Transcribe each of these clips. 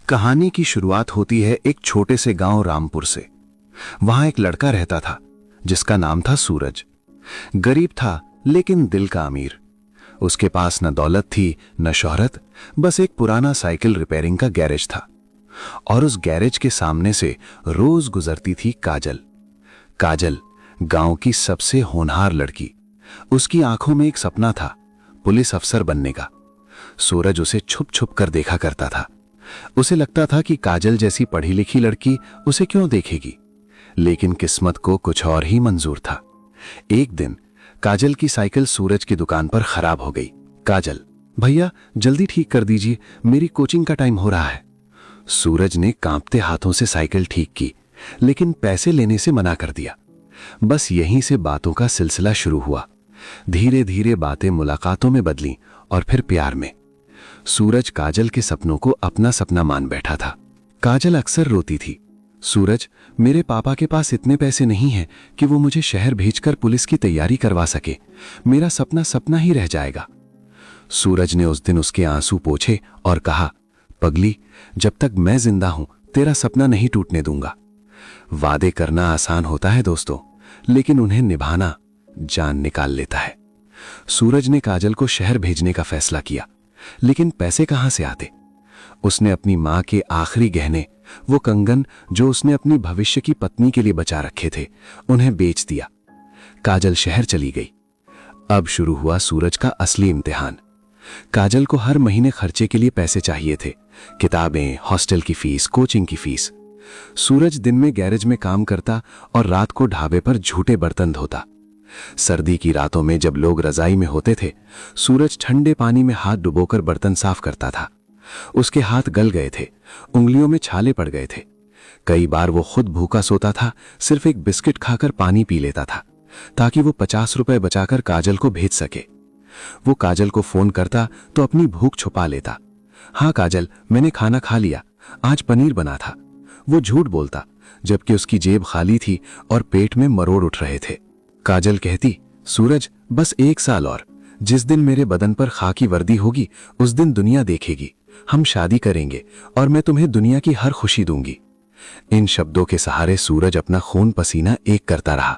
कहानी की शुरुआत होती है एक छोटे से गांव रामपुर से। वहां एक लड़का रहता था जिसका नाम था सूरज। गरीब था लेकिन दिल का अमीर। उसके पास न दौलत थी न शोहरत, बस एक पुराना साइकिल रिपेयरिंग का गैरेज था। और उस गैरेज के सामने से रोज गुजरती थी काजल। काजल गांव की सबसे होनहार लड़की। उसकी आंखों में एक सपना था, पुलिस अफसर बनने का। सूरज उसे छुप छुप कर देखा करता था। उसे लगता था कि काजल जैसी पढ़ी लिखी लड़की उसे क्यों देखेगी, लेकिन किस्मत को कुछ और ही मंजूर था। एक दिन काजल की साइकिल सूरज की दुकान पर खराब हो गई। काजल, भैया जल्दी ठीक कर दीजिए, मेरी कोचिंग का टाइम हो रहा है। सूरज ने कांपते हाथों से साइकिल ठीक की, लेकिन पैसे लेने से मना कर दिया। बस यहीं से बातों का सिलसिला शुरू हुआ। धीरे धीरे बातें मुलाकातों में बदलीं और फिर प्यार में। सूरज काजल के सपनों को अपना सपना मान बैठा था। काजल अक्सर रोती थी, सूरज, मेरे पापा के पास इतने पैसे नहीं हैं कि वो मुझे शहर भेजकर पुलिस की तैयारी करवा सके। मेरा सपना सपना ही रह जाएगा। सूरज ने उस दिन उसके आंसू पोंछे और कहा, पगली, जब तक मैं जिंदा हूं तेरा सपना नहीं टूटने दूंगा। वादे करना आसान होता है दोस्तों, लेकिन उन्हें निभाना जान निकाल लेता है। सूरज ने काजल को शहर भेजने का फैसला किया, लेकिन पैसे कहां से आते। उसने अपनी मां के आखिरी गहने, वो कंगन जो उसने अपनी भविष्य की पत्नी के लिए बचा रखे थे, उन्हें बेच दिया। काजल शहर चली गई। अब शुरू हुआ सूरज का असली इम्तिहान। काजल को हर महीने खर्चे के लिए पैसे चाहिए थे, किताबें, हॉस्टल की फीस, कोचिंग की फीस। सूरज दिन में गैरेज में काम करता और रात को ढाबे पर झूठे बर्तन धोता। सर्दी की रातों में जब लोग रजाई में होते थे, सूरज ठंडे पानी में हाथ डुबोकर बर्तन साफ करता था। उसके हाथ गल गए थे, उंगलियों में छाले पड़ गए थे। कई बार वो खुद भूखा सोता था, सिर्फ एक बिस्किट खाकर पानी पी लेता था ताकि वो 50 रुपए बचाकर काजल को भेज सके। वो काजल को फोन करता तो अपनी भूख छुपा लेता। हाँ काजल, मैंने खाना खा लिया, आज पनीर बना था। वो झूठ बोलता, जबकि उसकी जेब खाली थी और पेट में मरोड़ उठ रहे थे। काजल कहती, सूरज, बस 1 साल और, जिस दिन मेरे बदन पर खाकी वर्दी होगी उस दिन दुनिया देखेगी। हम शादी करेंगे और मैं तुम्हें दुनिया की हर खुशी दूंगी। इन शब्दों के सहारे सूरज अपना खून पसीना एक करता रहा।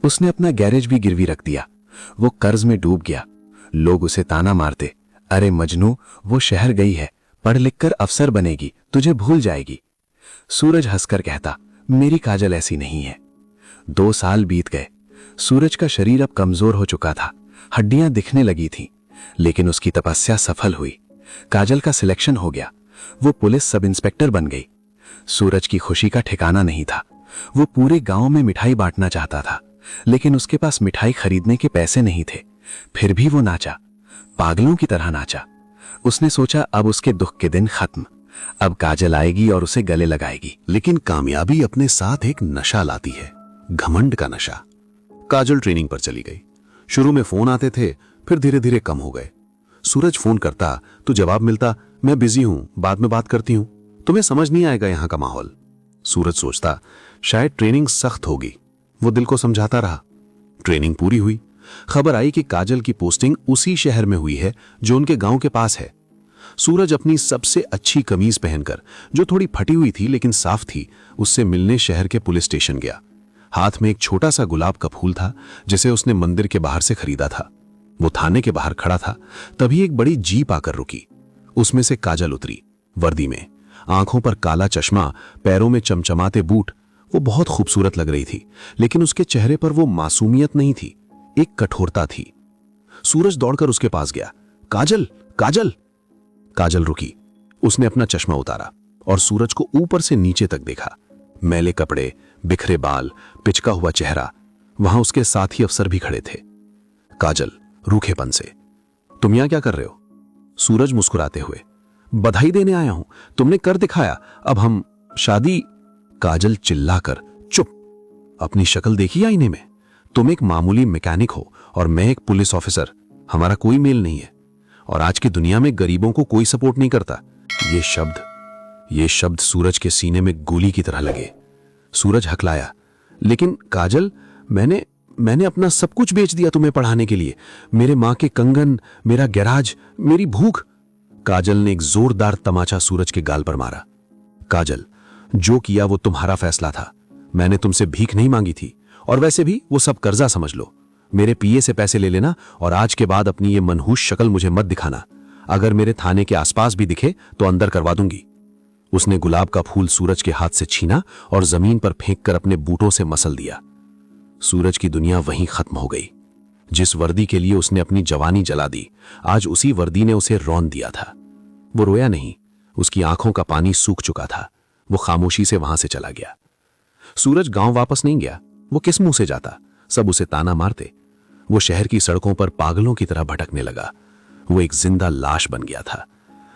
उसने अपना गैरेज भी गिरवी रख दिया। वो कर्ज में डूब गया। लोग उसे ताना मारते, अरे मजनू, वो शहर गई है, पढ़ लिख कर अफसर बनेगी, तुझे भूल जाएगी। सूरज हंसकर कहता, मेरी काजल ऐसी नहीं है। 2 साल बीत गए। सूरज का शरीर अब कमजोर हो चुका था, हड्डियां दिखने लगी थीं, लेकिन उसकी तपस्या सफल हुई। काजल का सिलेक्शन हो गया। वो पुलिस सब इंस्पेक्टर बन गई। सूरज की खुशी का ठिकाना नहीं था। वो पूरे गांव में मिठाई बांटना चाहता था, लेकिन उसके पास मिठाई खरीदने के पैसे नहीं थे। फिर भी वो नाचा, पागलों की तरह नाचा। उसने सोचा अब उसके दुख के दिन खत्म, अब काजल आएगी और उसे गले लगाएगी। लेकिन कामयाबी अपने साथ एक नशा लाती है, घमंड का नशा। काजल ट्रेनिंग पर चली गई। शुरू में फोन आते थे, फिर धीरे धीरे कम हो गए। सूरज फोन करता तो जवाब मिलता, मैं बिजी हूं, बाद में बात करती हूं, तुम्हें समझ नहीं आएगा यहां का माहौल। सूरज सोचता, शायद ट्रेनिंग सख्त होगी। वो दिल को समझाता रहा। ट्रेनिंग पूरी हुई। खबर आई कि काजल की पोस्टिंग उसी शहर में हुई है जो उनके गांव के पास है। सूरज अपनी सबसे अच्छी कमीज पहनकर, जो थोड़ी फटी हुई थी लेकिन साफ थी, उससे मिलने शहर के पुलिस स्टेशन गया। हाथ में एक छोटा सा गुलाब का फूल था जिसे उसने मंदिर के बाहर से खरीदा था। वो थाने के बाहर खड़ा था, तभी एक बड़ी जीप आकर रुकी। उसमें से काजल उतरी, वर्दी में, आंखों पर काला चश्मा, पैरों में चमचमाते बूट। वो बहुत खूबसूरत लग रही थी, लेकिन उसके चेहरे पर वो मासूमियत नहीं थी, एक कठोरता थी। सूरज दौड़कर उसके पास गया। काजल, काजल। काजल रुकी। उसने अपना चश्मा उतारा और सूरज को ऊपर से नीचे तक देखा। मैले कपड़े, बिखरे बाल, पिचका हुआ चेहरा। वहां उसके साथी अफसर भी खड़े थे। काजल रूखेपन से, तुम यहां क्या कर रहे हो? सूरज मुस्कुराते हुए, बधाई देने आया हूं, तुमने कर दिखाया, अब हम शादी। काजल चिल्लाकर, चुप, अपनी शक्ल देखी आईने में? तुम एक मामूली मैकेनिक हो और मैं एक पुलिस ऑफिसर, हमारा कोई मेल नहीं है। और आज की दुनिया में गरीबों को कोई सपोर्ट नहीं करता। ये शब्द सूरज के सीने में गोली की तरह लगे। सूरज हकलाया, लेकिन काजल, मैंने अपना सब कुछ बेच दिया तुम्हें पढ़ाने के लिए। मेरे मां के कंगन, मेरा गैराज, मेरी भूख। काजल ने एक जोरदार तमाचा सूरज के गाल पर मारा। काजल, जो किया वो तुम्हारा फैसला था। मैंने तुमसे भीख नहीं मांगी थी, और वैसे भी वो सब कर्जा समझ लो। मेरे पीए से पैसे ले लेना और आज के बाद अपनी ये मनहूस शक्ल मुझे मत दिखाना। अगर मेरे थाने के आसपास भी दिखे तो अंदर करवा दूंगी। उसने गुलाब का फूल सूरज के हाथ से छीना और जमीन पर फेंककर अपने बूटों से मसल दिया। सूरज की दुनिया वहीं खत्म हो गई। जिस वर्दी के लिए उसने अपनी जवानी जला दी, आज उसी वर्दी ने उसे रौंद दिया था। वो रोया नहीं, उसकी आंखों का पानी सूख चुका था। वो खामोशी से वहां से चला गया। सूरज गांव वापस नहीं गया। वो किस मुंह से जाता? सब उसे ताना मारते। वो शहर की सड़कों पर पागलों की तरह भटकने लगा। वो एक जिंदा लाश बन गया था।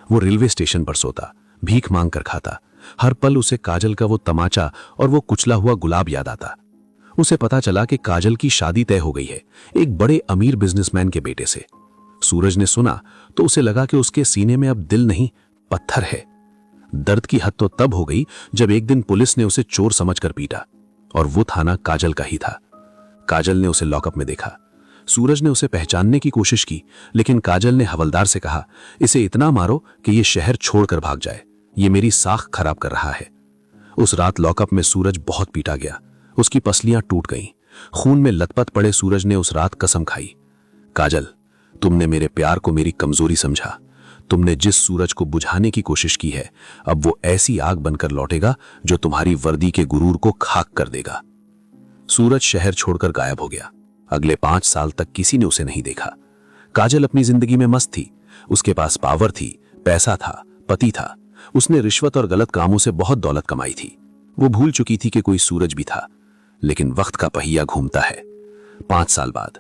वो रेलवे स्टेशन पर सोता, भीख मांग कर खाता। हर पल उसे काजल का वो तमाचा और वो कुचला हुआ गुलाब याद आता। उसे पता चला कि काजल की शादी तय हो गई है एक बड़े अमीर बिजनेसमैन के बेटे से। सूरज ने सुना तो उसे लगा कि उसके सीने में अब दिल नहीं, पत्थर है। दर्द की हद तो तब हो गई जब एक दिन पुलिस ने उसे चोर समझकर पीटा, और वो थाना काजल का ही था। काजल ने उसे लॉकअप में देखा। सूरज ने उसे पहचानने की कोशिश की, लेकिन काजल ने हवलदार से कहा, इसे इतना मारो कि ये शहर छोड़कर भाग जाए। ये मेरी साख खराब कर रहा है। उस रात लॉकअप में सूरज बहुत पीटा गया। उसकी पसलियां टूट गईं। खून में लथपथ पड़े सूरज ने उस रात कसम खाई, काजल, तुमने मेरे प्यार को मेरी कमजोरी समझा। तुमने जिस सूरज को बुझाने की कोशिश की है, अब वो ऐसी आग बनकर लौटेगा जो तुम्हारी वर्दी के गुरूर को खाक कर देगा। सूरज शहर छोड़कर गायब हो गया। अगले 5 साल तक किसी ने उसे नहीं देखा। काजल अपनी जिंदगी में मस्त थी। उसके पास पावर थी, पैसा था, पति था। उसने रिश्वत और गलत कामों से बहुत दौलत कमाई थी। वो भूल चुकी थी कि कोई सूरज भी था। लेकिन वक्त का पहिया घूमता है। 5 साल बाद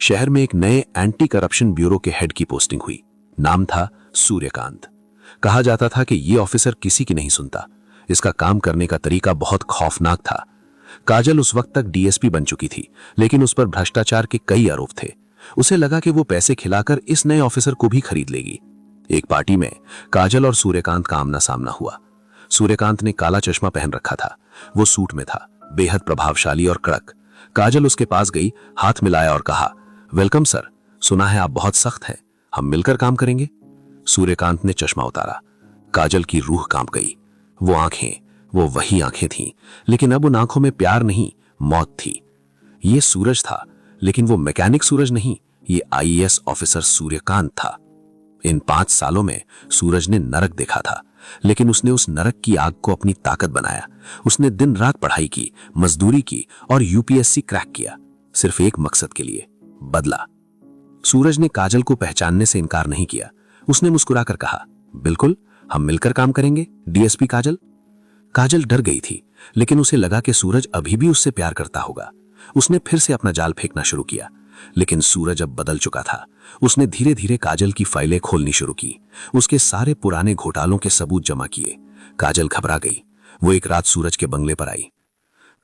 शहर में एक नए एंटी करप्शन ब्यूरो के हेड की पोस्टिंग हुई। नाम था सूर्यकांत। कहा जाता था कि ये ऑफिसर किसी की नहीं सुनता। इसका काम करने का तरीका बहुत खौफनाक था। काजल उस वक्त तक डीएसपी बन चुकी थी, लेकिन उस पर भ्रष्टाचार के कई आरोप थे। उसे लगा कि वो पैसे खिलाकर इस नए ऑफिसर को भी खरीद लेगी। एक पार्टी में काजल और सूर्यकांत का आमना सामना हुआ। सूर्यकांत ने काला चश्मा पहन रखा था। वो सूट में था, बेहद प्रभावशाली और कड़क। काजल उसके पास गई, हाथ मिलाया और कहा, वेलकम सर, सुना है आप बहुत सख्त हैं, हम मिलकर काम करेंगे। सूर्यकांत ने चश्मा उतारा। काजल की रूह कांप गई। वो आंखें, वो वही आंखें थीं, लेकिन अब उन आंखों में प्यार नहीं, मौत थी। ये सूरज था, लेकिन वो मैकेनिक सूरज नहीं, ये आईएएस ऑफिसर सूर्यकांत था। इन 5 सालों में सूरज ने नरक देखा था, लेकिन उसने उस नरक की आग को अपनी ताकत बनाया। उसने दिन रात पढ़ाई की, मजदूरी की और यूपीएससी क्रैक किया, सिर्फ एक मकसद के लिए, बदला। सूरज ने काजल को पहचानने से इनकार नहीं किया। उसने मुस्कुराकर कहा, बिल्कुल, हम मिलकर काम करेंगे डीएसपी काजल। काजल डर गई थी, लेकिन उसे लगा कि सूरज अभी भी उससे प्यार करता होगा। उसने फिर से अपना जाल फेंकना शुरू किया, लेकिन सूरज अब बदल चुका था। उसने धीरे धीरे काजल की फाइलें खोलनी शुरू की, उसके सारे पुराने घोटालों के सबूत जमा किए। काजल घबरा गई। वो एक रात सूरज के बंगले पर आई।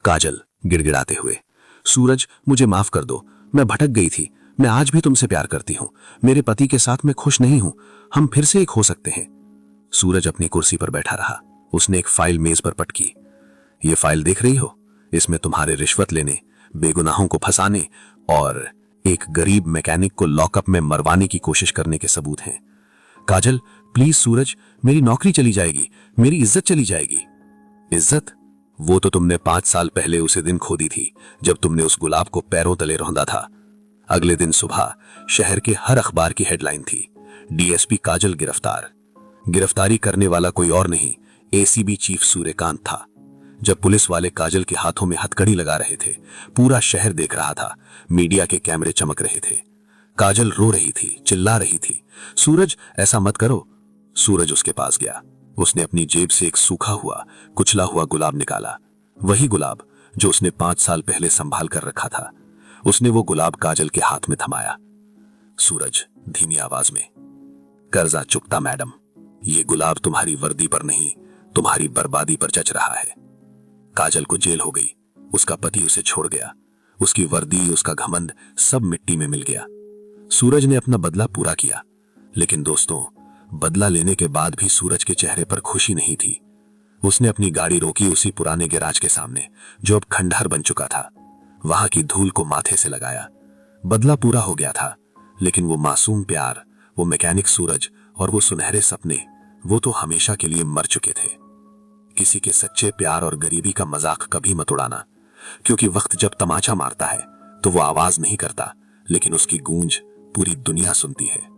काजल, गिड़गिड़ाते हुए, सूरज, मुझे माफ कर दो, मैं भटक गई थी। मैं आज भी तुमसे प्यार करती हूं। मेरे पति के साथ मैं खुश नहीं हूं। हम फिर से एक हो सकते हैं। सूरज अपनी कुर्सी पर बैठा रहा। उसने एक फाइल मेज पर पटकी। ये फाइल देख रही हो? इसमें तुम्हारे रिश्वत लेने, बेगुनाहों को फंसाने और एक गरीब मैकेनिक को लॉकअप में मरवाने की कोशिश करने के सबूत हैं। काजल, प्लीज सूरज, मेरी नौकरी चली जाएगी, मेरी इज्जत चली जाएगी। इज्जत? वो तो तुमने 5 साल पहले उसे दिन खो दी थी, जब तुमने उस गुलाब को पैरों तले रौंदा था। अगले दिन सुबह शहर के हर अखबार की हेडलाइन थी, डीएसपी काजल गिरफ्तार। गिरफ्तारी करने वाला कोई और नहीं, एसीबी चीफ सूर्यकांत था। जब पुलिस वाले काजल के हाथों में हथकड़ी लगा रहे थे, पूरा शहर देख रहा था। मीडिया के कैमरे चमक रहे थे। काजल रो रही थी, चिल्ला रही थी, सूरज, ऐसा मत करो। सूरज उसके पास गया। उसने अपनी जेब से एक सूखा हुआ, कुचला हुआ गुलाब निकाला। वही गुलाब जो उसने 5 साल पहले संभाल कर रखा था। उसने वो गुलाब काजल के हाथ में थमाया। सूरज, धीमी आवाज में, कर्जा चुकता मैडम। ये गुलाब तुम्हारी वर्दी पर नहीं, तुम्हारी बर्बादी पर जच रहा है। काजल को जेल हो गई। उसका पति उसे छोड़ गया। उसकी वर्दी, उसका घमंड, सब मिट्टी में मिल गया। सूरज ने अपना बदला पूरा किया, लेकिन दोस्तों, बदला लेने के बाद भी सूरज के चेहरे पर खुशी नहीं थी। उसने अपनी गाड़ी रोकी उसी पुराने गैराज के सामने, जो अब खंडहर बन चुका था। वहां की धूल को माथे से लगाया। बदला पूरा हो गया था, लेकिन वो मासूम प्यार, वो मैकेनिक सूरज और वो सुनहरे सपने, वो तो हमेशा के लिए मर चुके थे। किसी के सच्चे प्यार और गरीबी का मजाक कभी मत उड़ाना, क्योंकि वक्त जब तमाचा मारता है तो वो आवाज नहीं करता, लेकिन उसकी गूंज पूरी दुनिया सुनती है।